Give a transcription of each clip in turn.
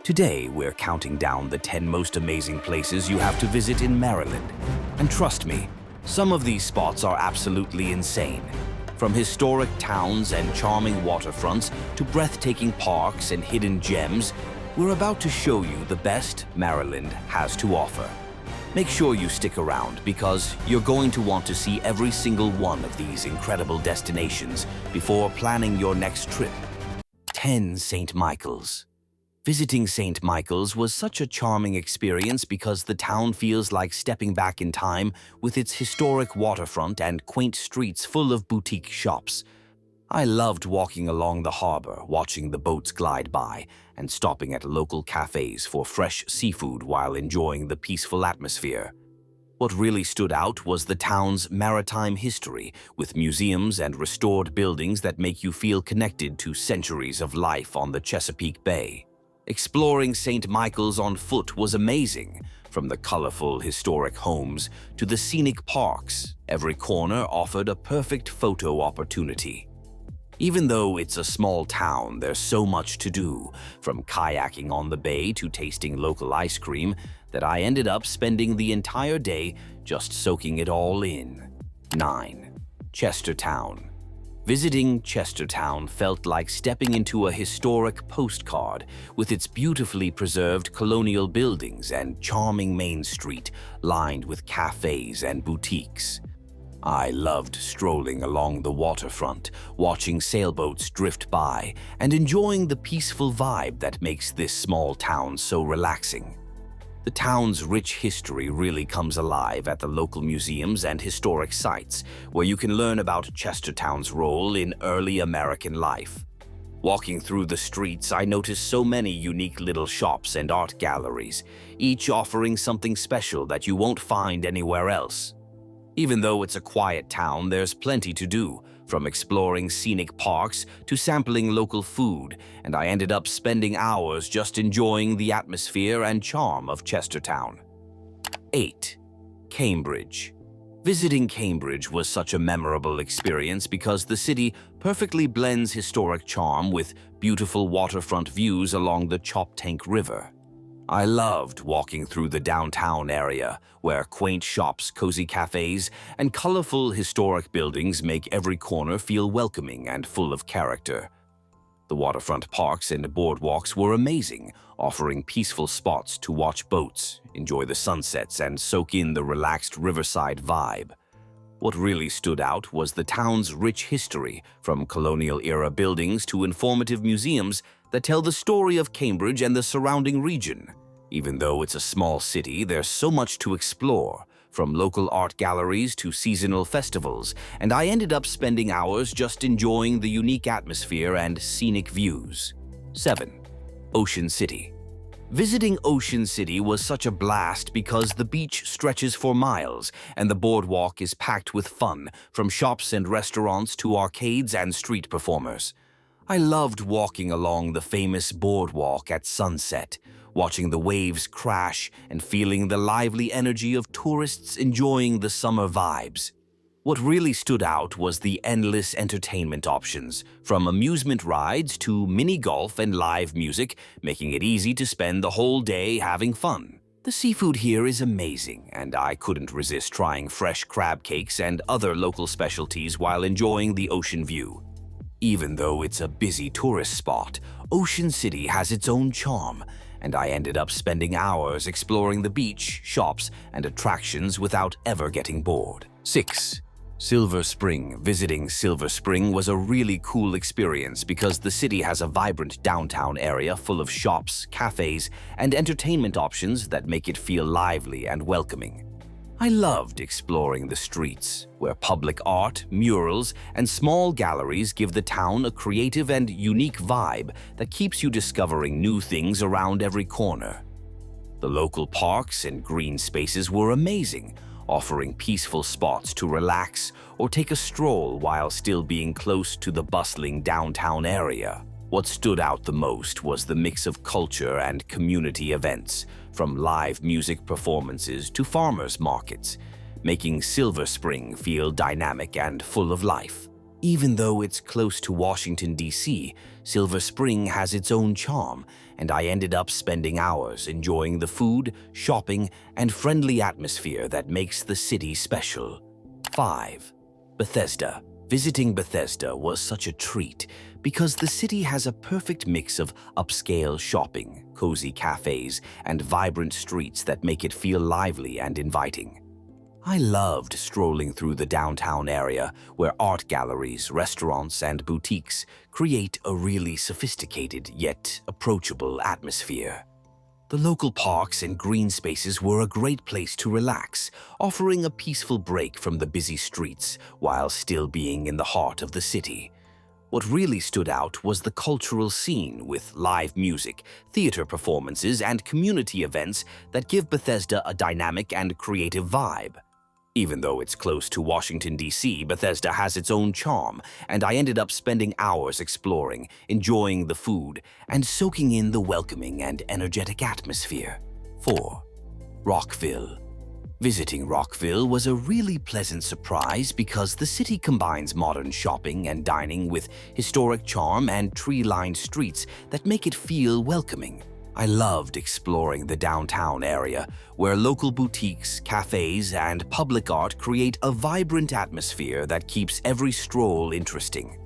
Today, we're counting down the 10 most amazing places you have to visit in Maryland. And trust me, some of these spots are absolutely insane. From historic towns and charming waterfronts to breathtaking parks and hidden gems, we're about to show you the best Maryland has to offer. Make sure you stick around because you're going to want to see every single one of these incredible destinations before planning your next trip. 10. St. Michael's. Visiting St. Michael's was such a charming experience because the town feels like stepping back in time with its historic waterfront and quaint streets full of boutique shops. I loved walking along the harbor, watching the boats glide by, and stopping at local cafes for fresh seafood while enjoying the peaceful atmosphere. What really stood out was the town's maritime history, with museums and restored buildings that make you feel connected to centuries of life on the Chesapeake Bay. Exploring St. Michael's on foot was amazing. From the colorful historic homes to the scenic parks, every corner offered a perfect photo opportunity. Even though it's a small town, there's so much to do, from kayaking on the bay to tasting local ice cream, that I ended up spending the entire day just soaking it all in. 9. Chestertown. Visiting Chestertown felt like stepping into a historic postcard with its beautifully preserved colonial buildings and charming main street lined with cafes and boutiques. I loved strolling along the waterfront, watching sailboats drift by, and enjoying the peaceful vibe that makes this small town so relaxing. The town's rich history really comes alive at the local museums and historic sites, where you can learn about Chestertown's role in early American life. Walking through the streets, I noticed so many unique little shops and art galleries, each offering something special that you won't find anywhere else. Even though it's a quiet town, there's plenty to do, from exploring scenic parks to sampling local food, and I ended up spending hours just enjoying the atmosphere and charm of Chestertown. 8. Cambridge. Visiting Cambridge was such a memorable experience because the city perfectly blends historic charm with beautiful waterfront views along the Choptank River. I loved walking through the downtown area, where quaint shops, cozy cafes, and colorful historic buildings make every corner feel welcoming and full of character. The waterfront parks and boardwalks were amazing, offering peaceful spots to watch boats, enjoy the sunsets, and soak in the relaxed riverside vibe. What really stood out was the town's rich history, from colonial-era buildings to informative museums that tell the story of Cambridge and the surrounding region. Even though it's a small city, there's so much to explore, from local art galleries to seasonal festivals, and I ended up spending hours just enjoying the unique atmosphere and scenic views. 7. Ocean City. Visiting Ocean City was such a blast because the beach stretches for miles and the boardwalk is packed with fun, from shops and restaurants to arcades and street performers. I loved walking along the famous boardwalk at sunset, watching the waves crash and feeling the lively energy of tourists enjoying the summer vibes. What really stood out was the endless entertainment options, from amusement rides to mini golf and live music, making it easy to spend the whole day having fun. The seafood here is amazing, and I couldn't resist trying fresh crab cakes and other local specialties while enjoying the ocean view. Even though it's a busy tourist spot, Ocean City has its own charm, and I ended up spending hours exploring the beach, shops, and attractions without ever getting bored. 6. Silver Spring. Visiting Silver Spring was a really cool experience because the city has a vibrant downtown area full of shops, cafes, and entertainment options that make it feel lively and welcoming. I loved exploring the streets, where public art, murals, and small galleries give the town a creative and unique vibe that keeps you discovering new things around every corner. The local parks and green spaces were amazing, offering peaceful spots to relax or take a stroll while still being close to the bustling downtown area. What stood out the most was the mix of culture and community events, from live music performances to farmers markets, making Silver Spring feel dynamic and full of life. Even though it's close to Washington, D.C., Silver Spring has its own charm, and I ended up spending hours enjoying the food, shopping, and friendly atmosphere that makes the city special. 5. Bethesda. Visiting Bethesda was such a treat because the city has a perfect mix of upscale shopping, cozy cafes, and vibrant streets that make it feel lively and inviting. I loved strolling through the downtown area where art galleries, restaurants, and boutiques create a really sophisticated yet approachable atmosphere. The local parks and green spaces were a great place to relax, offering a peaceful break from the busy streets while still being in the heart of the city. What really stood out was the cultural scene with live music, theater performances, and community events that give Bethesda a dynamic and creative vibe. Even though it's close to Washington, D.C., Bethesda has its own charm, and I ended up spending hours exploring, enjoying the food, and soaking in the welcoming and energetic atmosphere. 4. Rockville. Visiting Rockville was a really pleasant surprise because the city combines modern shopping and dining with historic charm and tree-lined streets that make it feel welcoming. I loved exploring the downtown area, where local boutiques, cafes, and public art create a vibrant atmosphere that keeps every stroll interesting.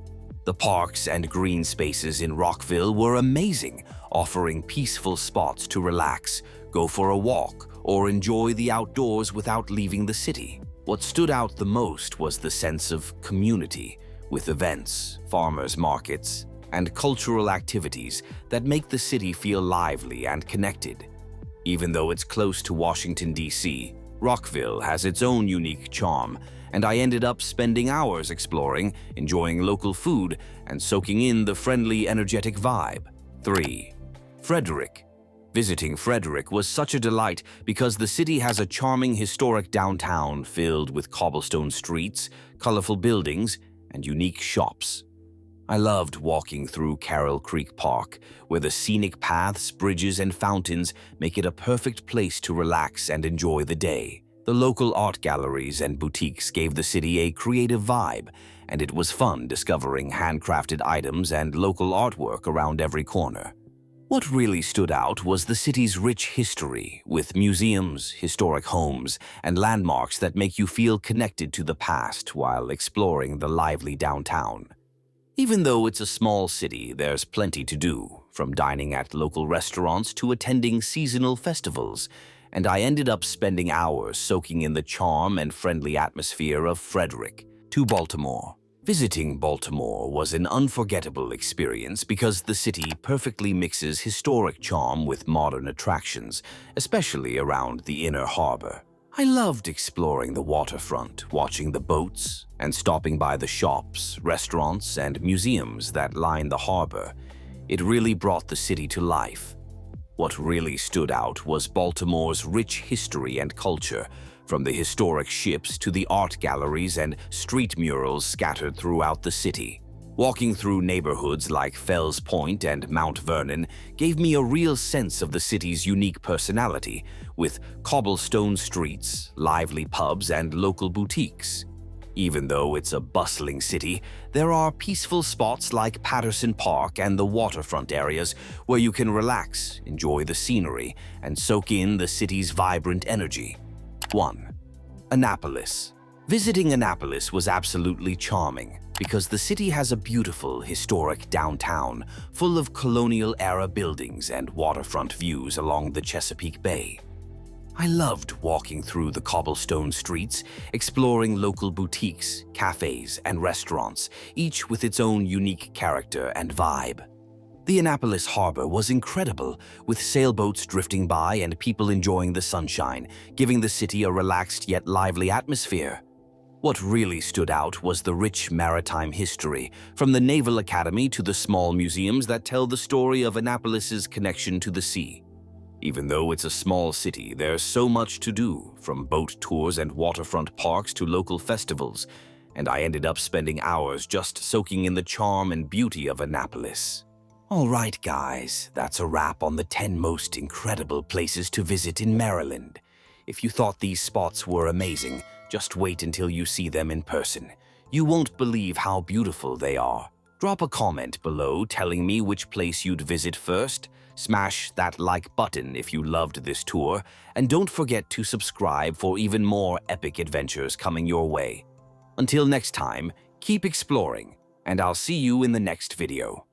The parks and green spaces in Rockville were amazing, offering peaceful spots to relax, go for a walk, or enjoy the outdoors without leaving the city. What stood out the most was the sense of community, with events, farmers markets, and cultural activities that make the city feel lively and connected. Even though it's close to Washington, D.C., Rockville has its own unique charm, and I ended up spending hours exploring, enjoying local food, and soaking in the friendly, energetic vibe. 3. Frederick. Visiting Frederick was such a delight because the city has a charming historic downtown filled with cobblestone streets, colorful buildings, and unique shops. I loved walking through Carroll Creek Park, where the scenic paths, bridges, and fountains make it a perfect place to relax and enjoy the day. The local art galleries and boutiques gave the city a creative vibe, and it was fun discovering handcrafted items and local artwork around every corner. What really stood out was the city's rich history, with museums, historic homes, and landmarks that make you feel connected to the past while exploring the lively downtown. Even though it's a small city, there's plenty to do, from dining at local restaurants to attending seasonal festivals, and I ended up spending hours soaking in the charm and friendly atmosphere of Frederick. To Baltimore. Visiting Baltimore was an unforgettable experience because the city perfectly mixes historic charm with modern attractions, especially around the inner harbor. I loved exploring the waterfront, watching the boats, and stopping by the shops, restaurants, and museums that line the harbor. It really brought the city to life. What really stood out was Baltimore's rich history and culture, from the historic ships to the art galleries and street murals scattered throughout the city. Walking through neighborhoods like Fells Point and Mount Vernon gave me a real sense of the city's unique personality, with cobblestone streets, lively pubs, and local boutiques. Even though it's a bustling city, there are peaceful spots like Patterson Park and the waterfront areas where you can relax, enjoy the scenery, and soak in the city's vibrant energy. 1. Annapolis. Visiting Annapolis was absolutely charming because the city has a beautiful, historic downtown full of colonial-era buildings and waterfront views along the Chesapeake Bay. I loved walking through the cobblestone streets, exploring local boutiques, cafes, and restaurants, each with its own unique character and vibe. The Annapolis harbor was incredible, with sailboats drifting by and people enjoying the sunshine, giving the city a relaxed yet lively atmosphere. What really stood out was the rich maritime history, from the Naval Academy to the small museums that tell the story of Annapolis's connection to the sea. Even though it's a small city, there's so much to do, from boat tours and waterfront parks to local festivals, and I ended up spending hours just soaking in the charm and beauty of Annapolis. Alright guys, that's a wrap on the 10 most incredible places to visit in Maryland. If you thought these spots were amazing, just wait until you see them in person. You won't believe how beautiful they are. Drop a comment below telling me which place you'd visit first. Smash that like button if you loved this tour, and don't forget to subscribe for even more epic adventures coming your way. Until next time, keep exploring, and I'll see you in the next video.